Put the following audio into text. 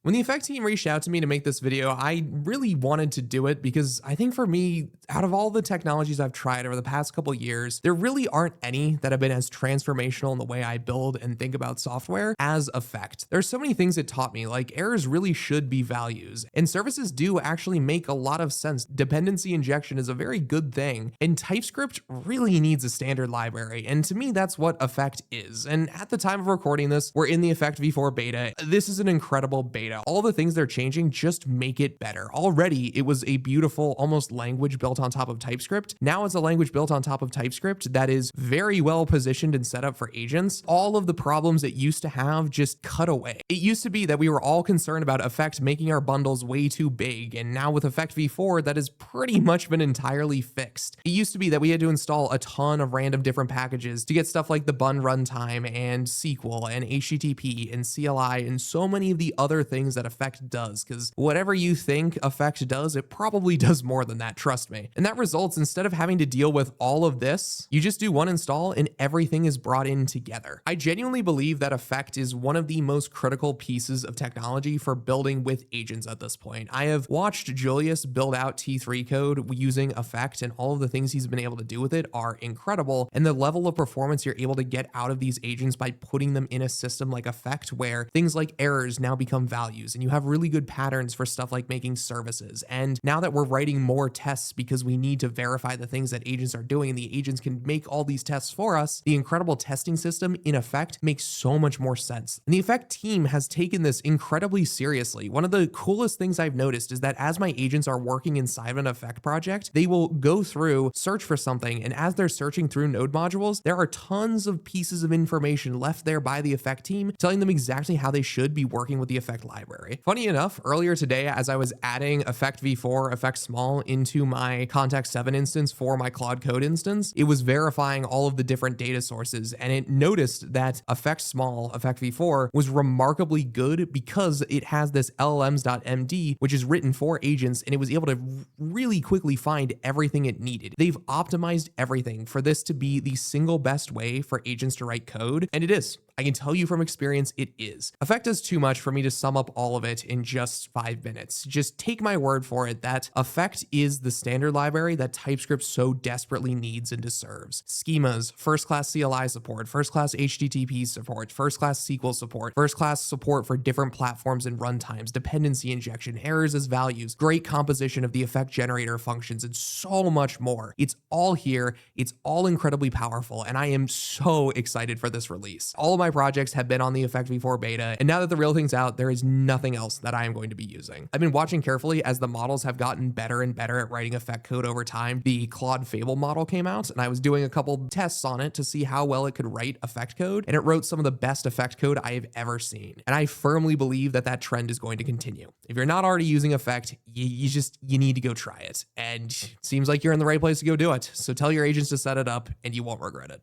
When the effect team reached out to me to make this video, I really wanted to do it because I think for me, out of all the technologies I've tried over the past couple years, there really aren't any that have been as transformational in the way I build and think about software as effect. There's so many things it taught me, like errors really should be values, and services do actually make a lot of sense. Dependency injection is a very good thing, and TypeScript really needs a standard library, and to me, that's what effect is. And at the time of recording this, we're in the effect v4 beta. This is an incredible beta. All the things they're changing just make it better. Already, it was a beautiful, almost language built on top of TypeScript. Now it's a language built on top of TypeScript that is very well positioned and set up for agents. All of the problems it used to have just cut away. It used to be that we were all concerned about effect making our bundles way too big, and now with effect v4, that has pretty much been entirely fixed. It used to be that we had to install a ton of random different packages to get stuff like the bun runtime and SQL and HTTP and CLI and so many of the other things that effect does, because whatever you think effect does, it probably does more than that, trust me. And that results, instead of having to deal with all of this, you just do one install and everything is brought in together. I genuinely believe that effect is one of the most critical pieces of technology for building with agents at this point. I have watched Julius build out T3 code using effect, and all of the things he's been able to do with it are incredible, and the level of performance you're able to get out of these agents by putting them in a system like effect, where things like errors now become values, and you have really good patterns for stuff like making services. And now that we're writing more tests because we need to verify the things that agents are doing, and the agents can make all these tests for us, the incredible testing system in effect makes so much more sense. And the effect team has taken this incredibly seriously. One of the coolest things I've noticed is that as my agents are working inside of an effect project, they will go through, search for something, and as they're searching through node modules, there are tons of pieces of information left there by the effect team telling them exactly how they should be working with the effect library. Funny enough, earlier today, as I was adding effect v4, effect small into my context 7 instance for my Claude Code instance, it was verifying all of the different data sources, and it noticed that effect small, effect v4, was remarkably good because it has this llms.md, which is written for agents, and it was able to really quickly find everything it needed. They've optimized everything for this to be the single best way for agents to write code, and it is. I can tell you from experience, it is. Effect does too much for me to sum up all of it in just 5 minutes. Just take my word for it that effect is the standard library that TypeScript so desperately needs and deserves. Schemas, first-class CLI support, first-class HTTP support, first-class SQL support, first-class support for different platforms and runtimes, dependency injection, errors as values, great composition of the effect generator functions, and so much more. It's all here. It's all incredibly powerful, and I am so excited for this release. All of my projects have been on the effect v4 beta, and now that the real thing's out, there is nothing else that I am going to be using. I've been watching carefully as the models have gotten better and better at writing effect code over time. The Claude Fable model came out, and I was doing a couple tests on it to see how well it could write effect code, and it wrote some of the best effect code I have ever seen. And I firmly believe that that trend is going to continue. If you're not already using effect, you need to go try it. And it seems like you're in the right place to go do it. So tell your agents to set it up, and you won't regret it.